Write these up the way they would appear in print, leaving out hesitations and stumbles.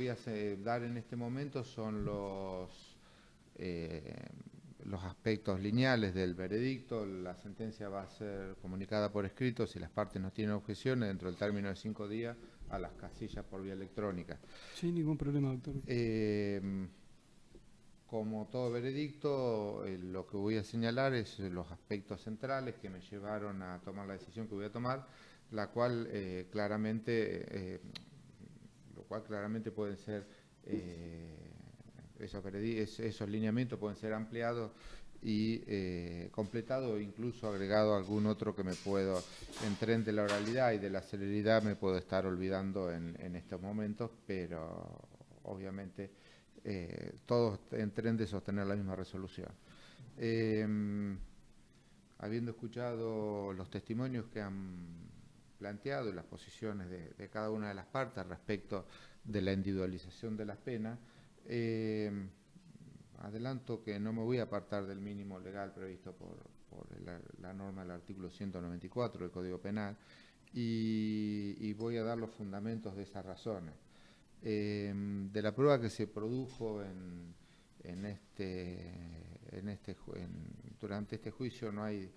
voy a dar en este momento son los aspectos lineales del veredicto. La sentencia va a ser comunicada por escrito si las partes no tienen objeciones dentro del término de 5 días a las casillas por vía electrónica. Sin ningún problema, doctor. Como todo veredicto, lo que voy a señalar es los aspectos centrales que me llevaron a tomar la decisión que voy a tomar, la cual claramente pueden ser, esos lineamientos pueden ser ampliados y completados, o incluso agregado algún otro que me puedo, en tren de la oralidad y de la celeridad, me puedo estar olvidando en estos momentos, pero obviamente todos en tren de sostener la misma resolución. Habiendo escuchado los testimonios que han planteado y las posiciones de cada una de las partes respecto de la individualización de las penas, adelanto que no me voy a apartar del mínimo legal previsto por la norma del artículo 194 del Código Penal y voy a dar los fundamentos de esas razones. De la prueba que se produjo durante este juicio no hay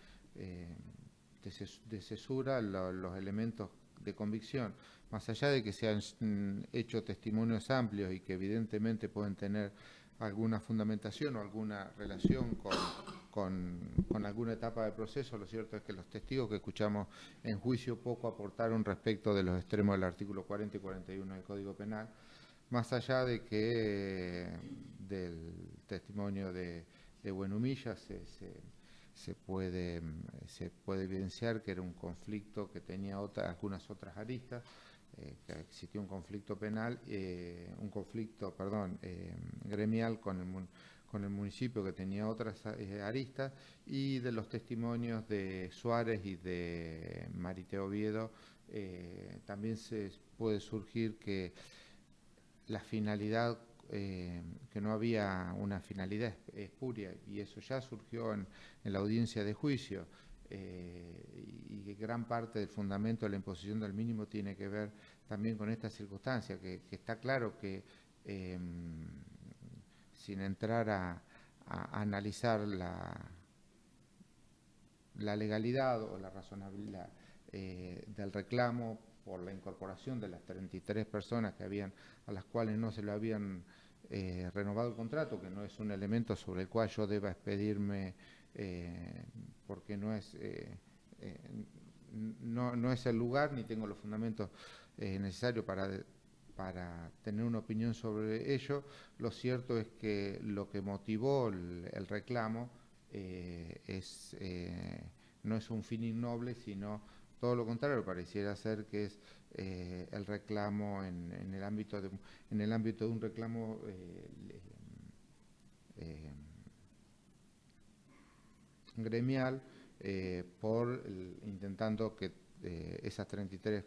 de cesura los elementos de convicción, más allá de que se han hecho testimonios amplios y que evidentemente pueden tener alguna fundamentación o alguna relación con alguna etapa del proceso. Lo cierto es que los testigos que escuchamos en juicio poco aportaron respecto de los extremos del artículo 40 y 41 del Código Penal, más allá de que del testimonio de Buenumilla se puede evidenciar que era un conflicto que tenía algunas otras aristas, que existió un conflicto penal, gremial con el municipio, que tenía otras aristas, y de los testimonios de Suárez y de Mariteo Oviedo también se puede surgir que la finalidad, que no había una finalidad espuria, y eso ya surgió en la audiencia de juicio, y que gran parte del fundamento de la imposición del mínimo tiene que ver también con esta circunstancia, que está claro que sin entrar a analizar la legalidad o la razonabilidad del reclamo por la incorporación de las 33 personas a las cuales no se le habían renovado el contrato, que no es un elemento sobre el cual yo deba expedirme, porque no es el lugar ni tengo los fundamentos necesarios para tener una opinión sobre ello. Lo cierto es que lo que motivó el reclamo no es un fin innoble, sino todo lo contrario. Pareciera ser que es el reclamo en el ámbito de un reclamo gremial, intentando que esas 33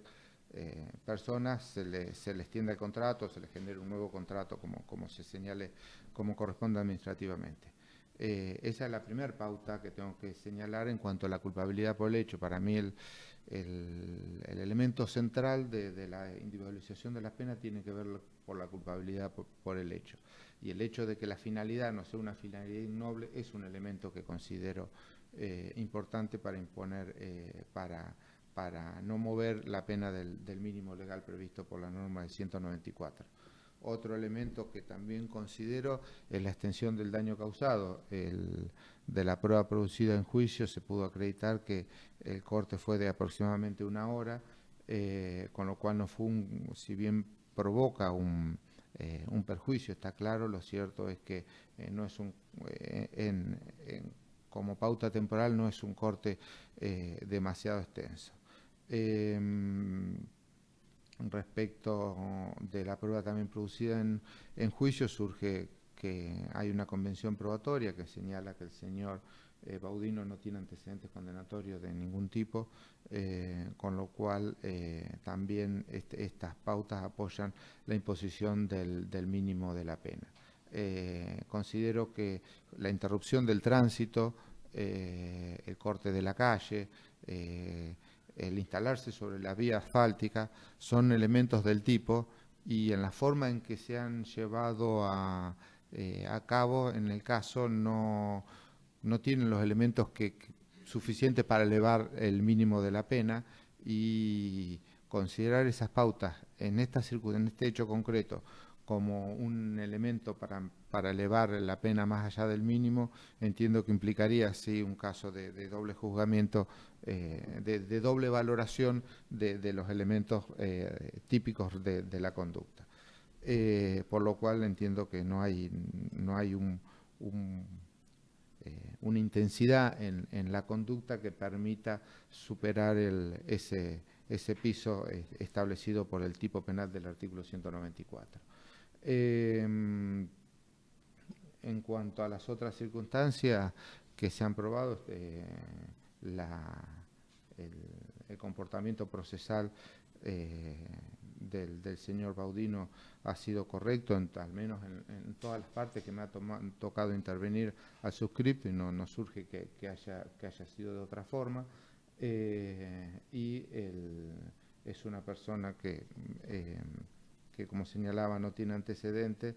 personas se les extienda el contrato, se les genere un nuevo contrato como se señale, como corresponde administrativamente. Esa es la primera pauta que tengo que señalar en cuanto a la culpabilidad por el hecho. Para mí el elemento central de la individualización de las penas tiene que ver por la culpabilidad por el hecho. Y el hecho de que la finalidad no sea una finalidad innoble es un elemento que considero importante para imponer, para no mover la pena del mínimo legal previsto por la norma del 194. Otro elemento que también considero es la extensión del daño causado. De la prueba producida en juicio se pudo acreditar que el corte fue de aproximadamente 1 hora, con lo cual no fue si bien provoca un perjuicio, está claro. Lo cierto es que no es como pauta temporal no es un corte demasiado extenso. Respecto de la prueba también producida en juicio, surge que hay una convención probatoria que señala que el señor Baudino no tiene antecedentes condenatorios de ningún tipo, con lo cual también estas pautas apoyan la imposición del mínimo de la pena. Considero que la interrupción del tránsito, el corte de la calle, el instalarse sobre la vía asfáltica, son elementos del tipo y en la forma en que se han llevado a cabo, en el caso no tienen los elementos suficientes para elevar el mínimo de la pena, y considerar esas pautas en en este hecho concreto como un elemento para elevar la pena más allá del mínimo, entiendo que implicaría sí un caso de doble juzgamiento, de doble valoración de los elementos típicos de la conducta. Por lo cual entiendo que no hay un una intensidad en la conducta que permita superar ese piso establecido por el tipo penal del artículo 194. En cuanto a las otras circunstancias que se han probado, el comportamiento procesal del señor Baudino ha sido correcto, al menos en todas las partes que me ha tocado intervenir al suscripto, y no surge que haya sido de otra forma. Es una persona que, como señalaba, no tiene antecedentes,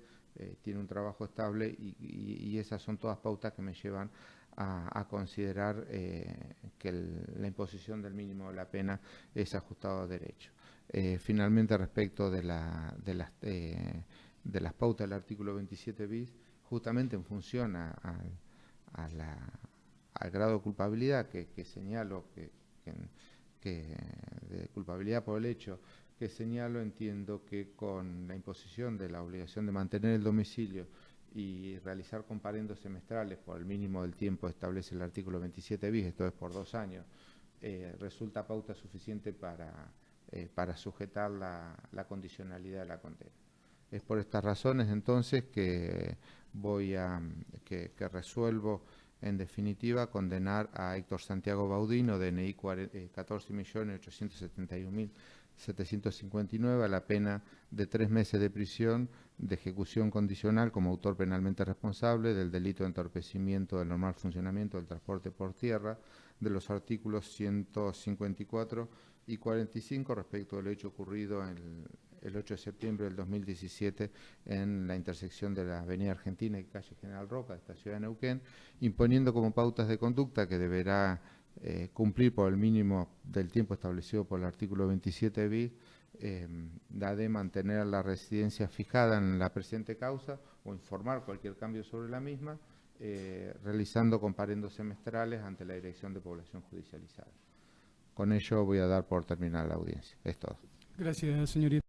tiene un trabajo estable, y esas son todas pautas que me llevan a considerar que la imposición del mínimo de la pena es ajustado a derecho. Finalmente, respecto de las pautas del artículo 27 bis, justamente en función al grado de culpabilidad que señalo, de culpabilidad por el hecho que señalo, entiendo que con la imposición de la obligación de mantener el domicilio y realizar comparendos semestrales por el mínimo del tiempo establece el artículo 27 bis, esto es por 2 años, resulta pauta suficiente para sujetar la condicionalidad de la condena. Es por estas razones entonces que resuelvo en definitiva condenar a Héctor Santiago Baudino, DNI 14.871.759, a la pena de 3 meses de prisión de ejecución condicional como autor penalmente responsable del delito de entorpecimiento del normal funcionamiento del transporte por tierra, de los artículos 154 y 45 respecto del hecho ocurrido el 8 de septiembre del 2017 en la intersección de la Avenida Argentina y calle General Roca de esta ciudad de Neuquén, imponiendo como pautas de conducta que deberá cumplir por el mínimo del tiempo establecido por el artículo 27 bis, la de mantener la residencia fijada en la presente causa o informar cualquier cambio sobre la misma, realizando comparendos semestrales ante la Dirección de Población Judicializada. Con ello voy a dar por terminada la audiencia. Es todo. Gracias, señorita.